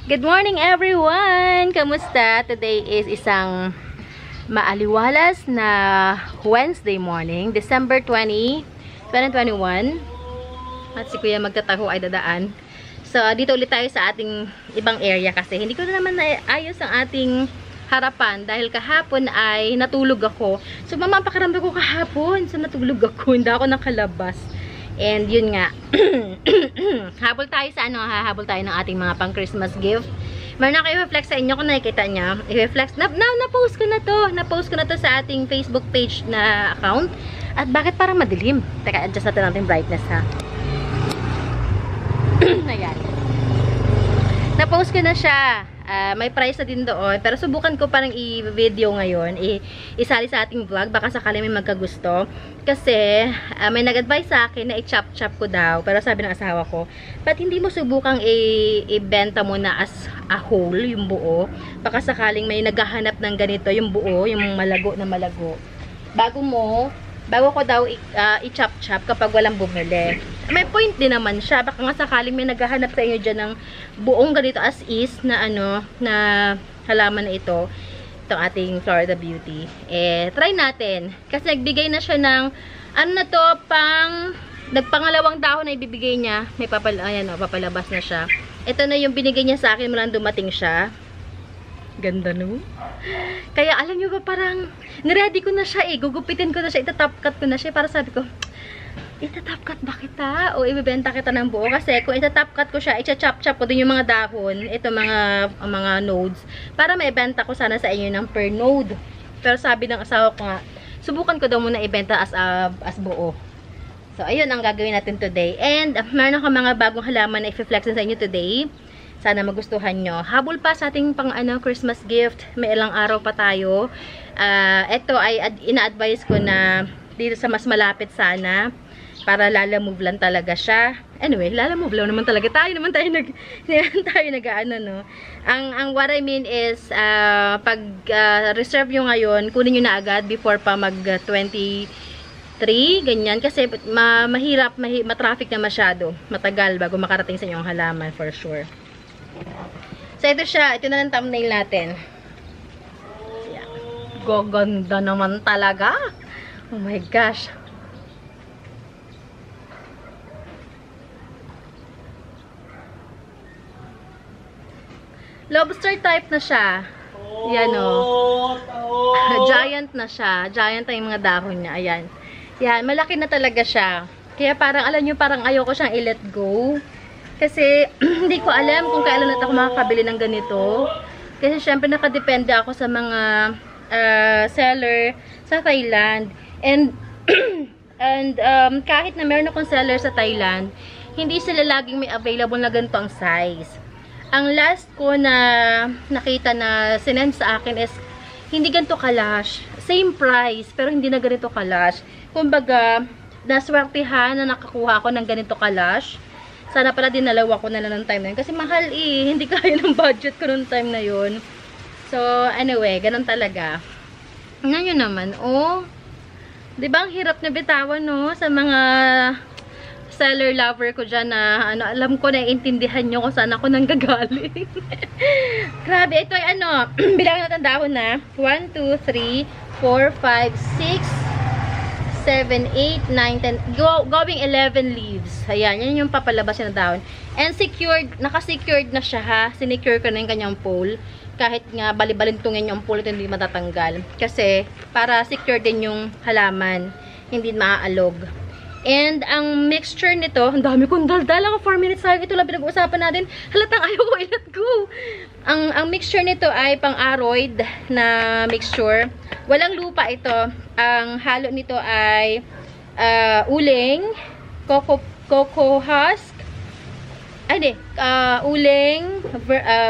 Good morning everyone! Kamusta? Today is isang maaliwalas na Wednesday morning, December 20, 2021. At si Kuya magtataho ay dadaan. So, dito ulit tayo sa ating ibang area kasi hindi ko na naman naayos ang ating harapan dahil kahapon ay natulog ako. So, mamapakiramdam ko kahapon. So, natulog ako. Hindi ako nakalabas. And yun nga, habol tayo sa habol tayo ng ating mga pang Christmas gift. Meron ako i-reflex sa inyo kung nakikita niya. I-reflex, na-post ko na to. Na-post ko na to sa ating Facebook page na account. At bakit parang madilim? Teka, adjust natin natin brightness ha. Ayan. Na-post ko na siya. May price na din doon. Pero subukan ko parang i-video ngayon. Isali sa ating vlog. Baka sakali may magkagusto. Kasi may nag-advise sa akin na i-chop-chop ko daw. Pero sabi ng asawa ko, ba't hindi mo subukang i-benta mo na as a whole, yung buo? Baka sakaling may naghahanap ng ganito, yung buo, yung malago na malago. Bago ko daw i-chop-chop kapag walang bumili. May point din naman siya. Baka nga sakaling may naghahanap sa inyo dyan ng buong ganito as is na na halaman na ito. Itong ating Florida Beauty. Try natin. Kasi nagbigay na siya ng nagpangalawang dahon na ibibigay niya. May papalabas na siya. Ito na yung binigay niya sa akin mula dumating siya. Ganda no? Kaya alam nyo ba parang niready ko na siya gugupitin ko na siya, itatop cut ko na siya para sabi ko, itatop cut ba kita? O ibibenta kita ng buo? Kasi kung itatop cut ko siya, icha-chop-chop ko din yung mga dahon, ito mga nodes, para maibenta ko sana sa inyo ng per node. Pero sabi ng asawa ko nga, subukan ko daw muna ibenta as buo. So ayun ang gagawin natin today. And meron ako mga bagong halaman na i-flex sa inyo today. Sana magustuhan nyo. Habol pa sa ating pang Christmas gift. May ilang araw pa tayo. Ito ay ina-advise ko na dito sa mas malapit sana. Para lalamove lang talaga siya. Anyway, lalamove lang naman talaga. Tayo naman tayo nag-ano, no? Ang what I mean is, pag reserve nyo ngayon, kunin nyo na agad before pa mag-23, ganyan. Kasi mahirap, matraffic na masyado. Matagal bago makarating sa inyong halaman, for sure. So, ito siya. Ito na ang thumbnail natin. Ayan. Gaganda naman talaga. Oh my gosh. Lobster type na siya. Yan o. Giant na siya. Giant na yung mga dahon niya. Ayan. Yan. Malaki na talaga siya. Kaya parang, alam nyo, parang ayoko siyang i-let go. Kasi, hindi ko alam kung kailan natin ako makakabili ng ganito. Kasi, syempre, nakadepende ako sa mga seller sa Thailand. And kahit na meron akong seller sa Thailand, hindi sila laging may available na ganito ang size. Ang last ko na nakita na sinend sa akin is, hindi ganito kalash. Same price, pero hindi na ganito kalash. Kumbaga, naswertihan na nakakuha ako ng ganito kalash. Sana pala dinalawa ko na lang ng time na yun. Kasi mahal hindi kaya ng budget ko nung time na yun. So, anyway, ganun talaga. Tingnan nyo naman, oh. Diba ang hirap na bitawan, no? Sa mga seller lover ko dyan na, alam ko na intindihan nyo kung saan ako nanggagaling. Grabe, ito ay bilang natin dahon na. 1, 2, 3, 4, 5, 6, 7, 8, 9, 10, going 11 leaves. Ayan, yan yung papalabas na dahon. And secured, naka-secured na siya ha. Sinecure ko na yung kanyang pole. Kahit nga balibalintungin yung pole, ito hindi matatanggal. Kasi, para secure din yung halaman. Hindi maaalog. And, ang mixture nito, ang dami kong daldal. 4 minutes tayo. Ito lang pinag-uusapan natin. Halatang ayaw ko, let go. Ang mixture nito ay pang-aroid na mixture. Walang lupa ito. Ang halo nito ay uling, cocoa husk, uling,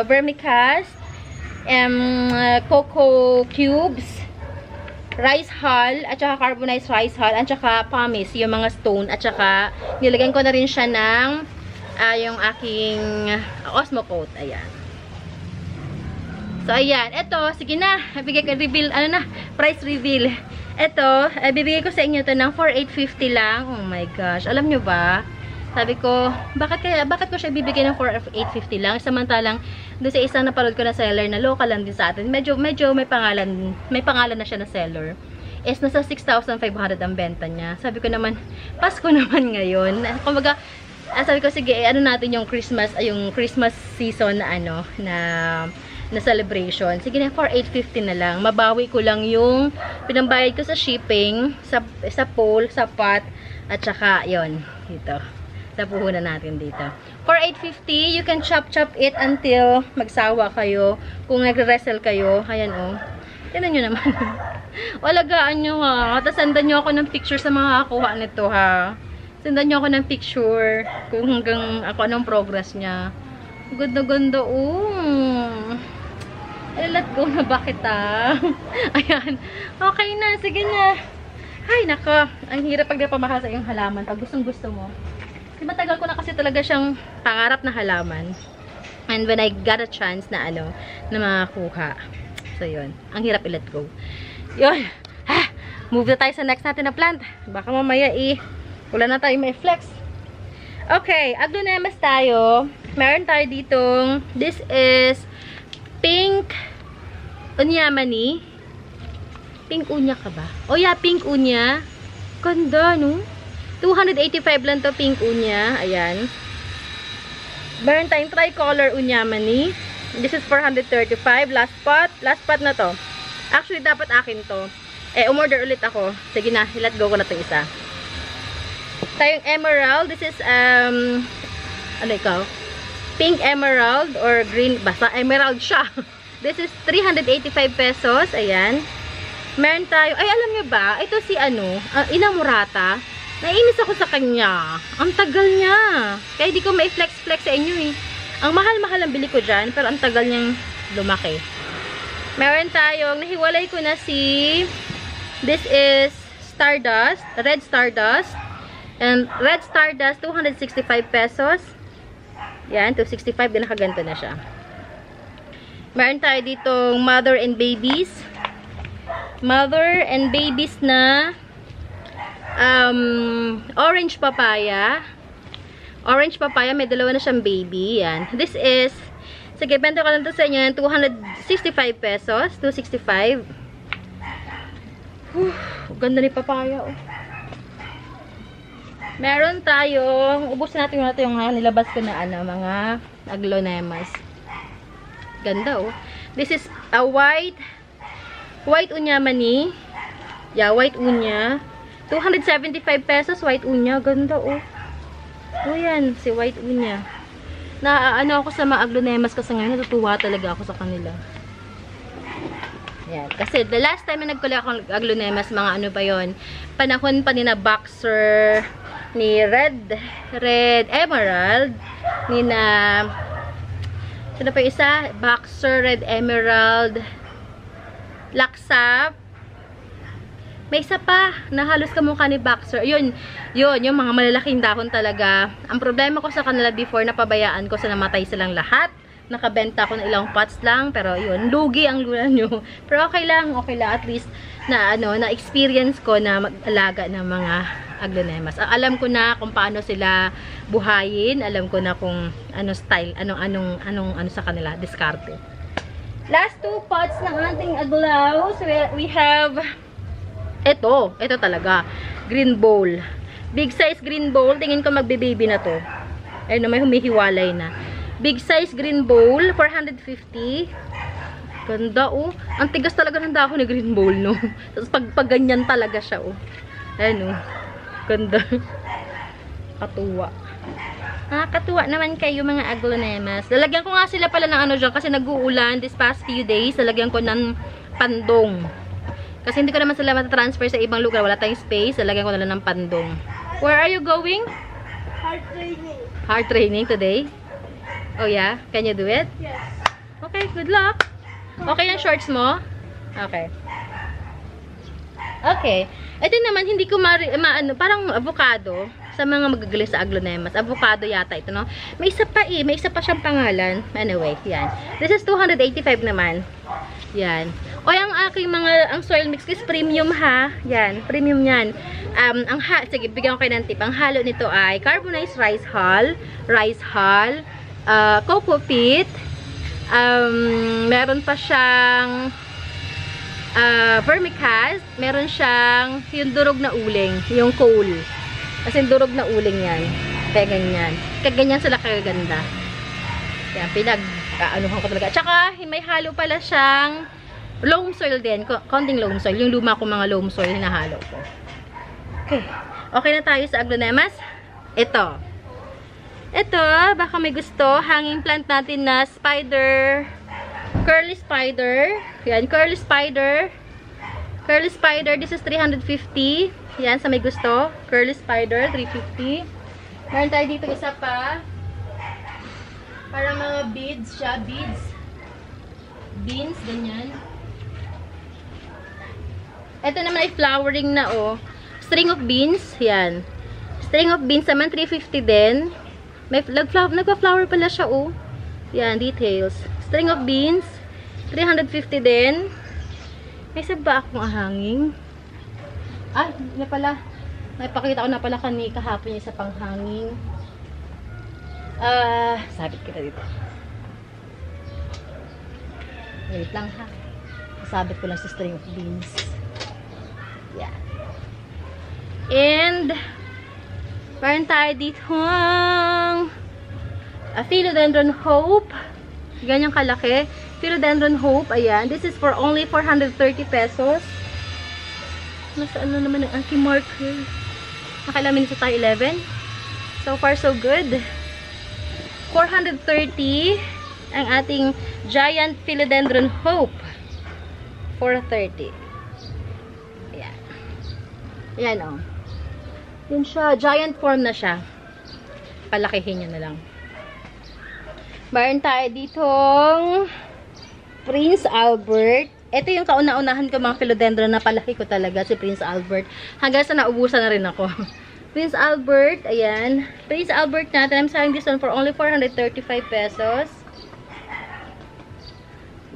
vermicast, cocoa cubes, rice hull, at saka carbonized rice hull, at saka pumice, yung mga stone, at saka nilagyan ko na rin siya ng yung aking Osmocoat. Ayan. So, ayan. Ito, sige na. Bigay ko, reveal, price reveal. Ito, bibigay ko sa inyo to ng 4,850 lang. Oh my gosh. Alam nyo ba? Sabi ko, bakit ko siya ibibigay ng 850 lang? Samantalang, doon sa isang napanood ko na seller na local lang din sa atin, medyo may pangalan na siya na seller. Is nasa 6,500 ang benta niya. Sabi ko naman, Pasko naman ngayon. Kumbaga, sabi ko, sige, ano natin yung Christmas season na na celebration. Sige na, for 850 na lang. Mabawi ko lang yung pinambayad ko sa shipping, sa pole, sa pot, at saka, yon dito. Sa puhunan natin dito. For 850, you can chop it until magsawa kayo. Kung nagre-wrestle kayo, ayan o. Tignan nyo naman. Walagaan nyo ha. Tapos sendan nyo ako ng picture sa mga kakuha nito ha. Sendan nyo ako ng picture kung hanggang ako anong progress niya. Ganda-ganda let go na bakit Ayan. Okay na. Sige na. Ay, nako. Ang hirap pag napamahal sa iyong halaman. Pag gustong-gusto mo. Matagal ko na kasi talaga siyang pangarap na halaman. And when I got a chance na na makakuha. So, yun. Ang hirap i-let go. Yun. Move na tayo sa next natin na plant. Baka mamaya wala na tayo may flex. Okay. Aglonemas tayo. Meron tayo ditong, this is pink unyamani. Pink unya ka ba? Oh yeah, pink unya. Ganda, no? 285 lang to pink unya. Ayan. Meron tayong tricolor unyamani. This is 435. Last pot na to. Actually, dapat akin to. Umorder ulit ako. Sige na, let go ko na to isa. Tayong emerald. This is, ano ikaw? Pink emerald or green. Basta emerald siya. This is 385 pesos. Ayan. Meron tayo. Ay, alam niyo ba? Ito si Inamurata. Nainis ako sa kanya. Ang tagal niya. Kaya di ko ma-flex-flex sa inyo Ang mahal-mahal ang bili ko dyan, pero ang tagal niyang lumaki. Meron tayong, nahiwalay ko na this is Stardust, Red Stardust. And Red Stardust, 265 pesos. Yan, 265, din nakaganto na siya. Meron tayo ditong Mother and Babies. Mother and Babies na orange papaya. Orange papaya, may dalawa na siyang baby. Yan. This is, sige, benta ko lang ito sa inyo, 265 pesos. 265. Ganda ni papaya. Meron tayong, ubusin natin yung nilabas ko na mga aglonemas. Ganda This is a white unyamani. Yeah, white unya. 275 pesos, white unya. Ganda, yan, si white unya. Ako sa mga aglonemas kasi ngayon, natutuwa talaga ako sa kanila. Yan. Kasi the last time na nagkuli ako ng aglonemas, mga ba yon? Panahon pa ni na Boxer, ni Red Emerald, ni na, sino pa isa? Boxer, Red Emerald, Laksap, may isa pa, na halos kamukha ni Boxer. Yun, yung mga malalaking dahon talaga. Ang problema ko sa kanila before, napabayaan ko sa namatay silang lahat. Nakabenta ko ng ilang pots lang, pero yun, lugi ang lula nyo. Pero okay lang, at least, na experience ko na mag-alaga ng mga aglonemas. Alam ko na kung paano sila buhayin, alam ko na kung style, anong sa kanila, diskarte. Last two pots ng ating aglaws, we have ito talaga. Green bowl. Big size green bowl. Tingin ko magbe-baby na to. Ayun, may humihiwalay na. Big size green bowl. 450. Ganda, Ang tigas talaga ng dahon ni green bowl, no? Tapos pag ganyan talaga siya, Ayun, Ganda. Katuwa. Nakakatuwa naman kayo mga aglonemas. Lalagyan ko nga sila pala ng dyan kasi nag-uulan this past few days. Lalagyan ko ng pandong. Kasi hindi ko naman sila matatransfer sa ibang lugar. Wala tayong space. Lalagyan ko na lang ng pandong. Where are you going? Hard training. Hard training today? Oh yeah? Can you do it? Yes. Okay, good luck. Okay yung shorts mo? Okay. Okay. Ito naman, hindi ko parang avocado. Sa mga magagaling sa aglonemas. Avocado yata ito, no? May isa pa May isa pa siyang pangalan. Anyway, yan. This is 285 naman. Yan. O, ang soil mix is premium ha. Yan, premium yan. Sige, bigyan ko kayo ng tip. Ang halo nito ay carbonized rice hull, coco peat, meron pa siyang vermicast, meron siyang yung durog na uling, yung coal. Kasi durog na uling yan. Kaya ganyan. Kaya ganyan sila kaganda. Yan, pinag-aanuhan ko talaga. Tsaka, may halo pala siyang loam soil din. Konting loam soil. Yung luma ko mga loam soil, hinahalo ko. Okay. Okay na tayo sa agronemas. Ito, baka may gusto. Hanging plant natin na spider. Curly spider. Yan, curly spider. Curly spider, this is 350. Yan, sa may gusto. Curly spider, 350. Meron tayo dito isa pa. Para mga beads siya. Beans, ganyan. Ito naman ay flowering na, oh. String of beans, yan. String of beans naman, 350 din. May nagpa-flower pala siya, oh. Yan, details. String of beans, 350 din. May isa ba akong hanging? Ah, na pala. Naipakita ko na pala kahapon yung isa pang hanging. Sabit kita dito. Wait lang ha. Sabit ko lang sa string of beans. Yeah. And, meron tayo dito Philodendron Hope. Ganyang kalaki. Philodendron Hope. Ayan. This is for only 430 pesos. Nasaan na naman ang aking marker? Nakailamin sa tayo 11. So far, so good. 430 ang ating giant Philodendron Hope. 430. Ayan. Ayan, oh. Yun siya. Giant form na siya. Palakihin nyo na lang. Meron tayo ditong Prince Albert. Ito yung kauna-unahan ko mga philodendron na palaki ko talaga, si Prince Albert. Hanggang sa naubusan na rin ako. Prince Albert, ayan. Prince Albert natin, I'm selling this one for only 435 pesos.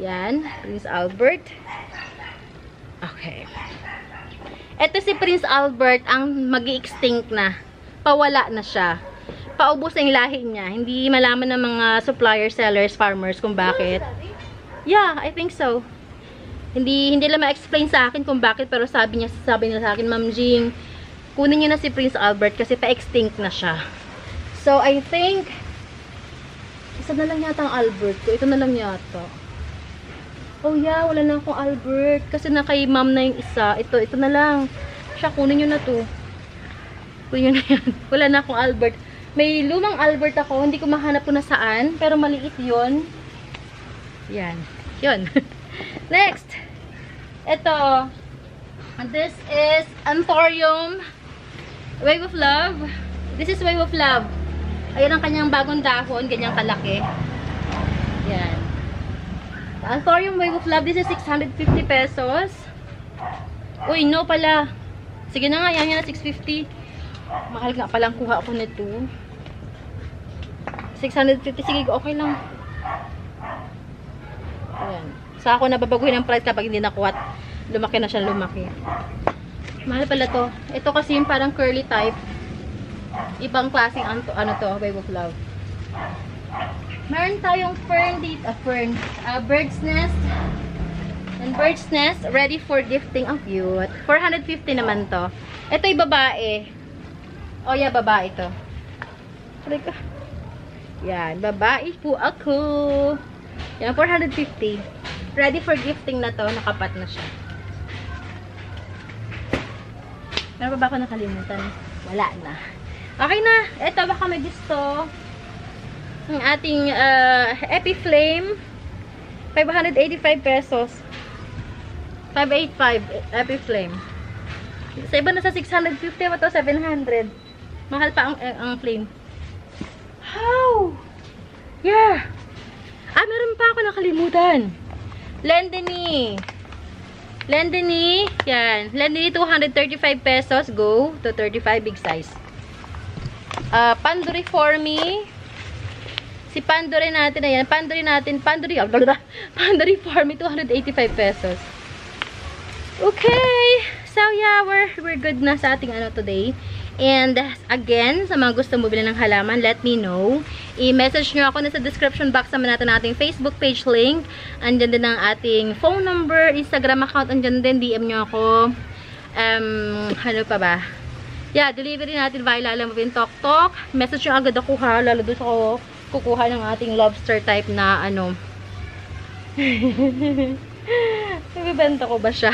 Yan, Prince Albert. Okay. Ito si Prince Albert, ang mag-i-extinct na. Pawala na siya. Paubos na yung lahi niya. Hindi malaman ng mga supplier, sellers, farmers kung bakit. Yeah, I think so. Hindi lang ma-explain sa akin kung bakit, pero sabi niya sa akin, Ma'am Jing, kunin niyo na si Prince Albert kasi pa-extinct na siya. So, I think, isa na lang yata ang Albert ko. Ito na lang yata. Oh yeah, wala na akong Albert. Kasi na kay ma'am na yung isa. Ito na lang. Siya, kunin nyo na to. Kunin nyo na yan. Wala na akong Albert. May lumang Albert ako. Hindi ko mahanap kung nasaan. Pero maliit yun. Yan. Yun. Next. Ito. This is Anthurium Wave of Love. This is Wave of Love. Ayan ang kanyang bagong dahon. Ganyang kalaki. Yan. Anthurium Wave of Love, this is 650 pesos. Uy, no pala. Sige na nga, yan na 650. Mahal nga palang kuha ko nito. 650, sige, okay lang. Ayan. Sa ako nababaguhin ang price kapag hindi nakuha. Lumaki na siya, lumaki. Mahal pala to. Ito kasi yung parang curly type. Ibang klaseng ano to, Wave of Love. Meron tayong fern dito, bird's nest. And bird's nest, ready for gifting. Ang cute. 450 naman to. Ito yung babae. Oh yeah, babae to. Yan, babae po ako. Yan, 450. Ready for gifting na to. Nakapat na siya. Meron pa ba ako nakalimutan? Wala na. Okay na. Ito, baka may gusto. Ang ating Epiflame, 585 pesos. 585 Epiflame. Sa iba na sa 650 ba to? 700. Mahal pa ang flame. How? Yeah. Meron pa ako nakalimutan. Lendeny. Yan. Lendeny 235 pesos. Go to 35 big size. Pandoriforme. Si Pandori natin, ayan. Pandori Farm, 285 pesos. Okay. So, yeah, we're good na sa ating ano today. And, again, sa mga gusto mo bilhin ng halaman, let me know. I-message nyo ako na sa description box naman natin ating Facebook page link. Andyan din ang ating phone number, Instagram account, andyan din. DM nyo ako. Ano pa ba? Yeah, delivery natin via Lalamove Tok Tok. Message nyo agad ako ha. Lalo doon ako kukuha ng ating lobster type na ano. Ibibenta ko ba siya?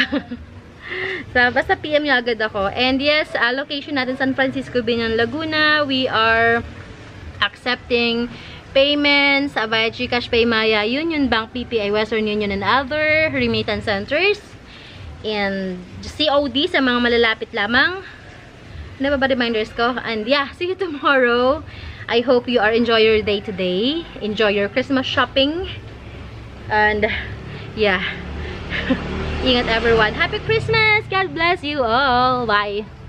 So, basta PM nyo agad ako. And yes, location natin San Francisco, Binyan, Laguna. We are accepting payments via GCash, Paymaya, Union Bank, PPI, Western Union, and other remittance centers. And COD sa mga malalapit lamang. Ano ba reminders ko? And yeah, see you tomorrow. I hope you are enjoy your day today. Enjoy your Christmas shopping. And yeah. Ingat everyone. Happy Christmas! God bless you all. Bye!